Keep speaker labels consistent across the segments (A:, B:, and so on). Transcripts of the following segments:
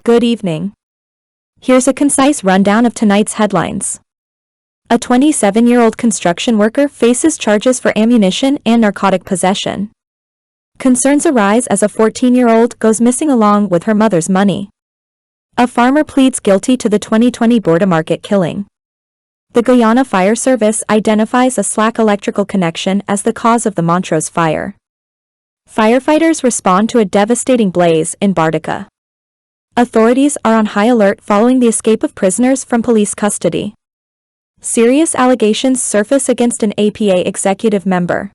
A: Good evening. Here's a concise rundown of tonight's headlines. A 27-year-old construction worker faces charges for ammunition and narcotic possession. Concerns arise as a 14-year-old goes missing along with her mother's money. A farmer pleads guilty to the 2020 Bourda Market killing. The Guyana Fire Service identifies a slack electrical connection as the cause of the Montrose fire. Firefighters respond to a devastating blaze in Bartica. Authorities are on high alert following the escape of prisoners from police custody. Serious allegations surface against an APA executive member.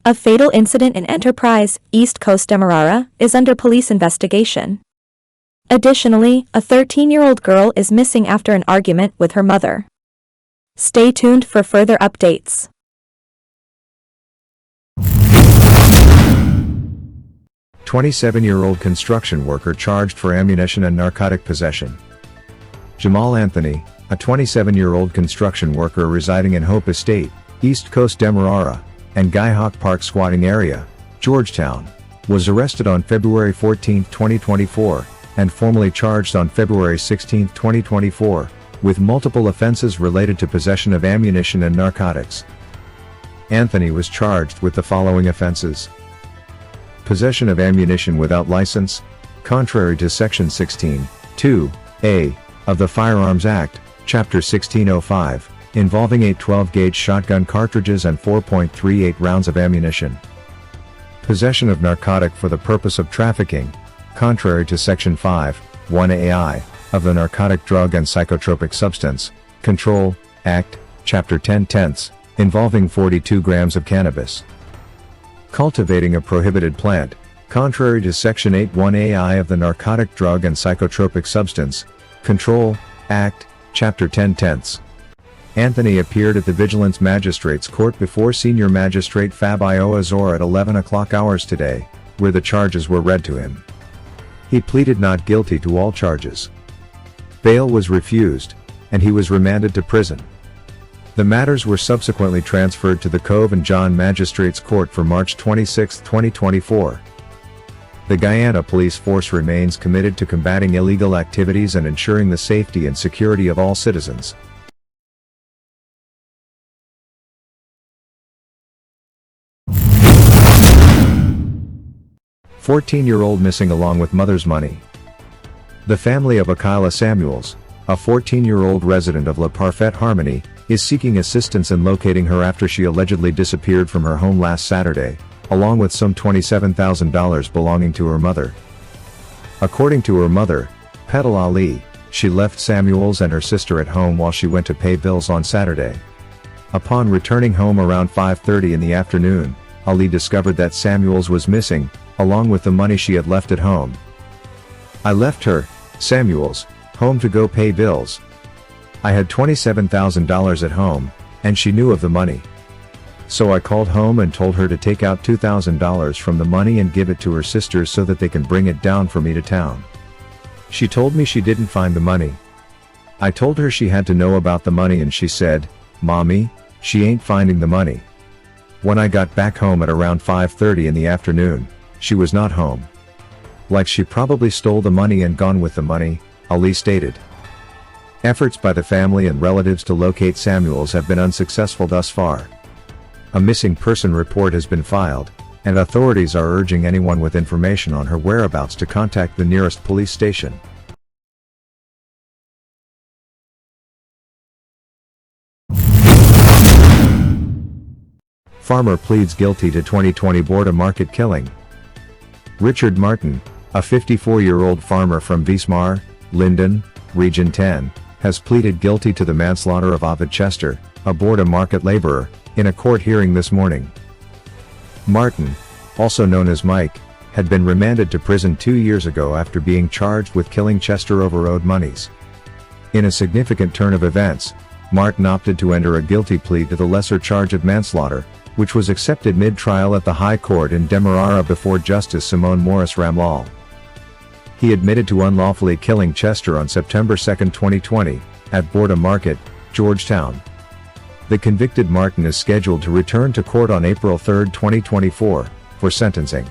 A: A fatal incident in Enterprise, East Coast Demerara, is under police investigation. Additionally, a 13-year-old girl is missing after an argument with her mother. Stay tuned for further updates.
B: A 27-year-old construction worker charged for ammunition and narcotic possession. Jamal Anthony, a 27-year-old construction worker residing in Hope Estate, East Coast Demerara, and Guyana Park squatting area, Georgetown, was arrested on February 14, 2024, and formally charged on February 16, 2024, with multiple offenses related to possession of ammunition and narcotics. Anthony was charged with the following offenses: possession of ammunition without license, contrary to Section 16(2)(a) of the Firearms Act, Chapter 1605, involving 8 12-gauge shotgun cartridges and 4.38 rounds of ammunition. Possession of narcotic for the purpose of trafficking, contrary to Section 5(1)(ai) of the Narcotic Drug and Psychotropic Substance Control Act, Chapter 10(10), involving 42 grams of cannabis. Cultivating a prohibited plant, contrary to Section 8(1)(ai) of the Narcotic Drug and Psychotropic Substance Control Act, Chapter 10(10). Anthony appeared at the Vigilance Magistrates Court before Senior Magistrate Fabio Azor at 11 o'clock hours today, where the charges were read to him. He pleaded not guilty to all charges. Bail was refused, and he was remanded to prison. The matters were subsequently transferred to the Cove and John Magistrates Court for March 26, 2024. The Guyana Police Force remains committed to combating illegal activities and ensuring the safety and security of all citizens. A 14-year-old missing along with mother's money. The family of Akila Samuels, a 14-year-old resident of La Parfaite Harmony, is seeking assistance in locating her after she allegedly disappeared from her home last Saturday, along with some $27,000 belonging to her mother. According to her mother, Petal Ali, she left Samuels and her sister at home while she went to pay bills on Saturday. Upon returning home around 5:30 in the afternoon, Ali discovered that Samuels was missing, along with the money she had left at home. "I left her, Samuels, home to go pay bills. I had $27,000 at home, and she knew of the money. So I called home and told her to take out $2,000 from the money and give it to her sisters so that they can bring it down for me to town. She told me she didn't find the money. I told her she had to know about the money and she said, 'Mommy, she ain't finding the money.' When I got back home at around 5:30 in the afternoon, she was not home. Like she probably stole the money and gone with the money," Ali stated. Efforts by the family and relatives to locate Samuels have been unsuccessful thus far. A missing person report has been filed, and authorities are urging anyone with information on her whereabouts to contact the nearest police station. Farmer pleads guilty to 2020 Bourda Market killing. Richard Martin, a 54-year-old farmer from Wismar, Linden, Region 10, has pleaded guilty to the manslaughter of Ovid Chester, a Bourda Market laborer, in a court hearing this morning. Martin, also known as Mike, had been remanded to prison 2 years ago after being charged with killing Chester over owed monies. In a significant turn of events, Martin opted to enter a guilty plea to the lesser charge of manslaughter, which was accepted mid-trial at the High Court in Demerara before Justice Simone Morris Ramlal. He admitted to unlawfully killing Chester on September 2, 2020, at Bourda Market, Georgetown. The convicted Martin is scheduled to return to court on April 3, 2024, for sentencing.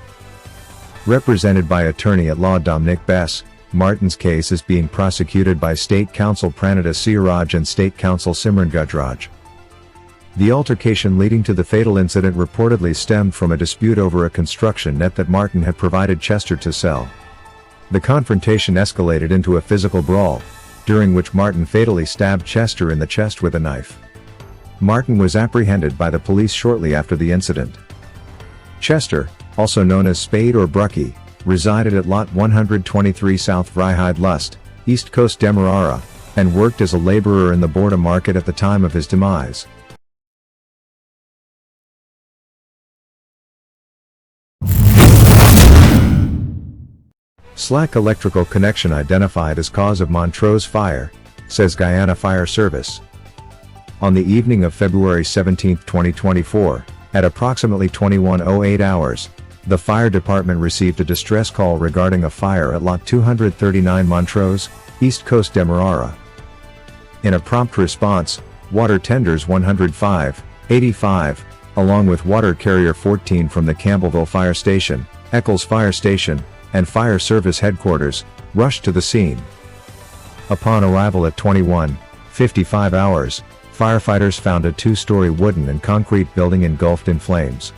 B: Represented by attorney at law Dominic Bess, Martin's case is being prosecuted by State Counsel Pranita Siraj and State Counsel Simran Gujraj. The altercation leading to the fatal incident reportedly stemmed from a dispute over a construction net that Martin had provided Chester to sell. The confrontation escalated into a physical brawl, during which Martin fatally stabbed Chester in the chest with a knife. Martin was apprehended by the police shortly after the incident. Chester, also known as Spade or Brucky, resided at Lot 123 South Vryheid Lust, East Coast Demerara, and worked as a laborer in the Bourda Market at the time of his demise. Slack electrical connection identified as cause of Montrose fire, says Guyana Fire Service. On the evening of February 17, 2024, at approximately 21:08 hours, the fire department received a distress call regarding a fire at Lot 239 Montrose, East Coast Demerara. In a prompt response, water tenders 105, 85, along with water carrier 14 from the Campbellville Fire Station, Eccles Fire Station, and Fire Service Headquarters, rushed to the scene. Upon arrival at 21:55 hours, firefighters found a two-story wooden and concrete building engulfed in flames.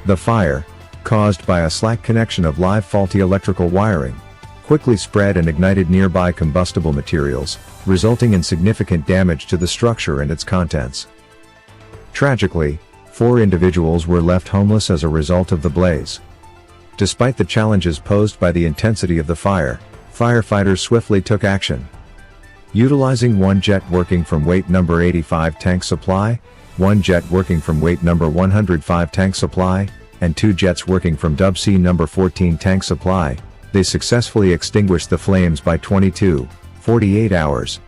B: The fire, caused by a slack connection of live faulty electrical wiring, quickly spread and ignited nearby combustible materials, resulting in significant damage to the structure and its contents. Tragically, 4 individuals were left homeless as a result of the blaze. Despite the challenges posed by the intensity of the fire, firefighters swiftly took action. Utilizing one jet working from weight number 85 tank supply, one jet working from weight number 105 tank supply, and 2 jets working from Dub-C number 14 tank supply, they successfully extinguished the flames by 22:48 hours.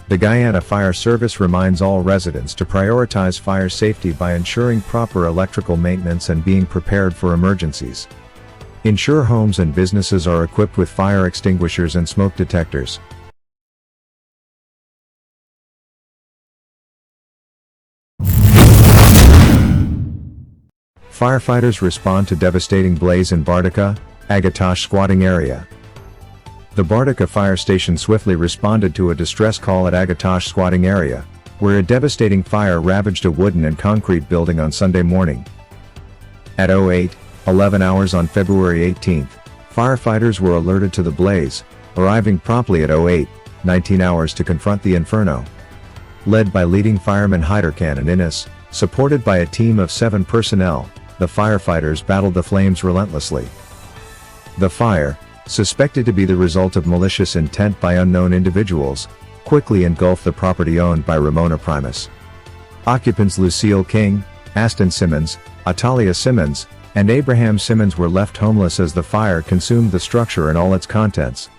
B: The Guyana Fire Service reminds all residents to prioritize fire safety by ensuring proper electrical maintenance and being prepared for emergencies. Ensure homes and businesses are equipped with fire extinguishers and smoke detectors. Firefighters respond to devastating blaze in Bartica, Agatosh squatting area. The Bartica fire station swiftly responded to a distress call at Agatosh squatting area, where a devastating fire ravaged a wooden and concrete building on Sunday morning. At 08:11 hours on February 18, firefighters were alerted to the blaze, arriving promptly at 08:19 hours to confront the inferno. Led by leading fireman Hydercan and Innes, supported by a team of 7 personnel, the firefighters battled the flames relentlessly. The fire, suspected to be the result of malicious intent by unknown individuals, quickly engulfed the property owned by Ramona Primus. Occupants Lucille King, Aston Simmons, Atalia Simmons, and Abraham Simmons were left homeless as the fire consumed the structure and all its contents.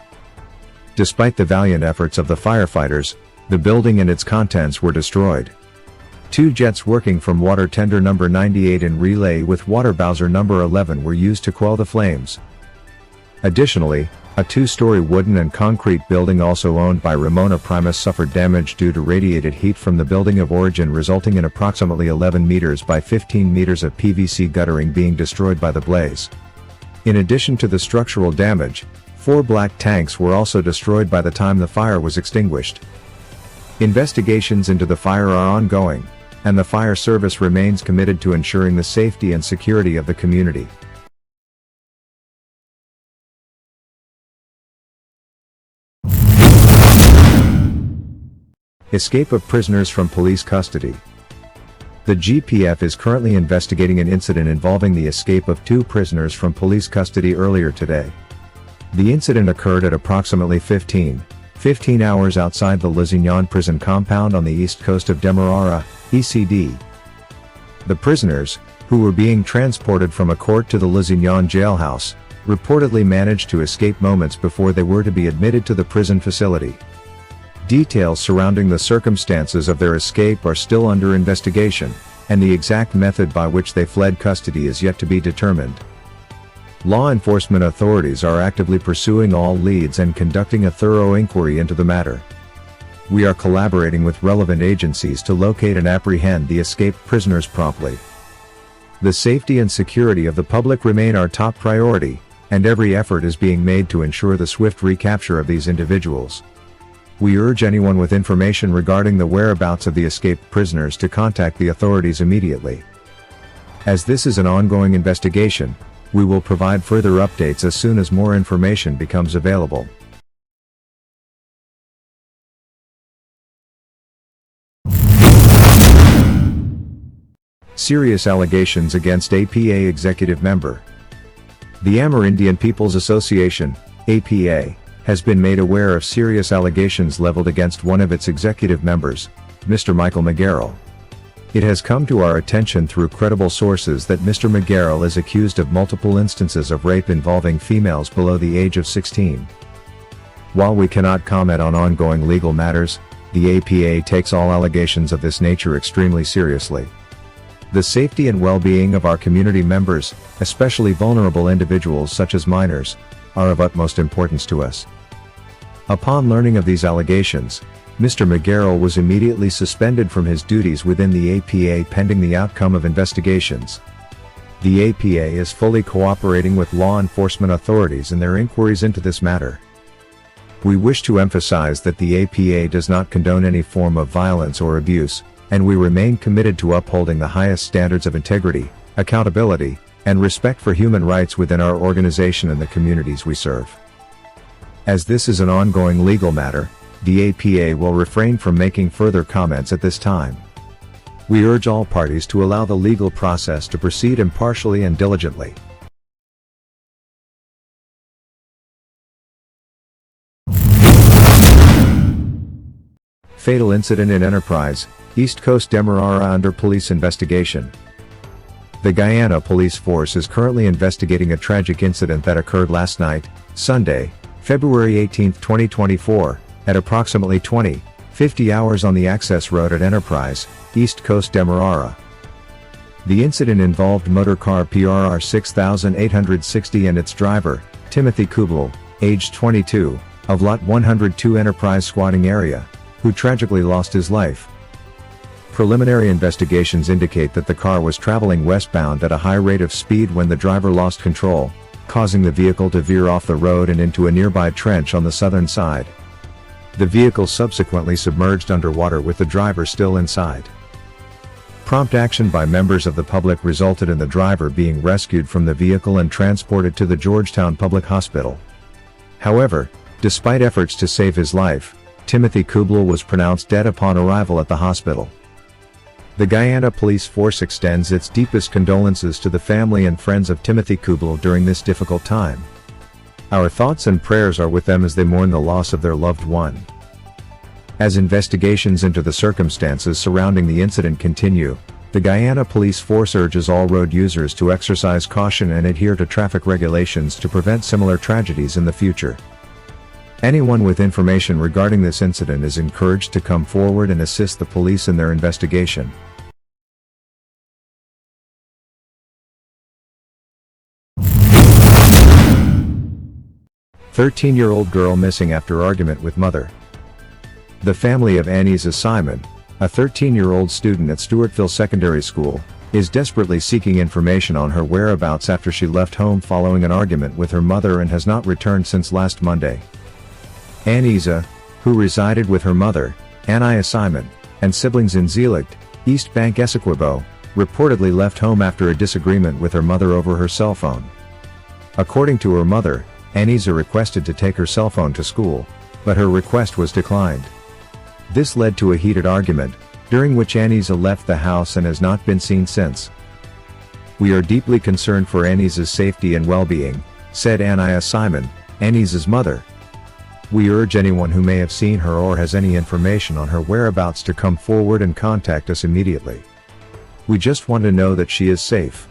B: Despite the valiant efforts of the firefighters, the building and its contents were destroyed. 2 jets working from water tender number 98 in relay with water bowser number 11 were used to quell the flames. Additionally, a 2-story wooden and concrete building also owned by Ramona Primus suffered damage due to radiated heat from the building of origin, resulting in approximately 11 meters by 15 meters of PVC guttering being destroyed by the blaze. In addition to the structural damage, 4 black tanks were also destroyed by the time the fire was extinguished. Investigations into the fire are ongoing, and the fire service remains committed to ensuring the safety and security of the community. Escape of prisoners from police custody. The GPF is currently investigating an incident involving the escape of 2 prisoners from police custody earlier today. The incident occurred at approximately 15 hours outside the Lusignan prison compound on the east coast of Demerara, ECD. The prisoners, who were being transported from a court to the Lusignan jailhouse, reportedly managed to escape moments before they were to be admitted to the prison facility. Details surrounding the circumstances of their escape are still under investigation, and the exact method by which they fled custody is yet to be determined. Law enforcement authorities are actively pursuing all leads and conducting a thorough inquiry into the matter. We are collaborating with relevant agencies to locate and apprehend the escaped prisoners promptly. The safety and security of the public remain our top priority, and every effort is being made to ensure the swift recapture of these individuals. We urge anyone with information regarding the whereabouts of the escaped prisoners to contact the authorities immediately. As this is an ongoing investigation, we will provide further updates as soon as more information becomes available. Serious allegations against APA executive member. The Amerindian People's Association, APA, has been made aware of serious allegations leveled against one of its executive members, Mr. Michael McGarrell. It has come to our attention through credible sources that Mr. McGarrell is accused of multiple instances of rape involving females below the age of 16. While we cannot comment on ongoing legal matters, the APA takes all allegations of this nature extremely seriously. The safety and well-being of our community members, especially vulnerable individuals such as minors, are of utmost importance to us. Upon learning of these allegations, Mr. McGarrell was immediately suspended from his duties within the APA pending the outcome of investigations. The APA is fully cooperating with law enforcement authorities in their inquiries into this matter. We wish to emphasize that the APA does not condone any form of violence or abuse, and we remain committed to upholding the highest standards of integrity, accountability, and respect for human rights within our organization and the communities we serve. As this is an ongoing legal matter, the APA will refrain from making further comments at this time. We urge all parties to allow the legal process to proceed impartially and diligently. Fatal incident in Enterprise, East Coast Demerara under police investigation. The Guyana police force is currently investigating a tragic incident that occurred last night, Sunday, February 18, 2024, at approximately 20:50 hours on the access road at Enterprise, East Coast Demerara. The incident involved motorcar PRR 6860 and its driver, Timothy Kubel, aged 22, of Lot 102 Enterprise squatting area, who tragically lost his life. Preliminary investigations indicate that the car was traveling westbound at a high rate of speed when the driver lost control, causing the vehicle to veer off the road and into a nearby trench on the southern side. The vehicle subsequently submerged underwater with the driver still inside. Prompt action by members of the public resulted in the driver being rescued from the vehicle and transported to the Georgetown Public Hospital. However, despite efforts to save his life, Timothy Kubel was pronounced dead upon arrival at the hospital. The Guyana Police Force extends its deepest condolences to the family and friends of Timothy Kubel during this difficult time. Our thoughts and prayers are with them as they mourn the loss of their loved one. As investigations into the circumstances surrounding the incident continue, the Guyana Police Force urges all road users to exercise caution and adhere to traffic regulations to prevent similar tragedies in the future. Anyone with information regarding this incident is encouraged to come forward and assist the police in their investigation. "13-year-old girl missing after argument with mother." The family of Anisa Simon, a 13-year-old student at Stewartville Secondary School, is desperately seeking information on her whereabouts after she left home following an argument with her mother and has not returned since last Monday. Anisa, who resided with her mother, Anaya Simon, and siblings in Zeeligt, East Bank Essequibo, reportedly left home after a disagreement with her mother over her cell phone. According to her mother, Anisa requested to take her cell phone to school, but her request was declined. This led to a heated argument, during which Anisa left the house and has not been seen since. "We are deeply concerned for Anisa's safety and well-being," said Anaya Simon, Anisa's mother. "We urge anyone who may have seen her or has any information on her whereabouts to come forward and contact us immediately. We just want to know that she is safe."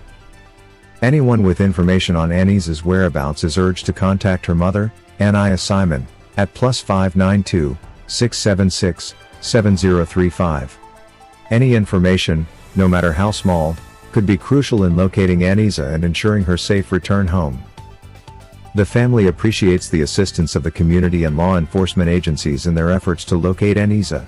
B: Anyone with information on Anisa's whereabouts is urged to contact her mother, Anaya Simon, at +592 676 7035. Any information, no matter how small, could be crucial in locating Anisa and ensuring her safe return home. The family appreciates the assistance of the community and law enforcement agencies in their efforts to locate Anisa.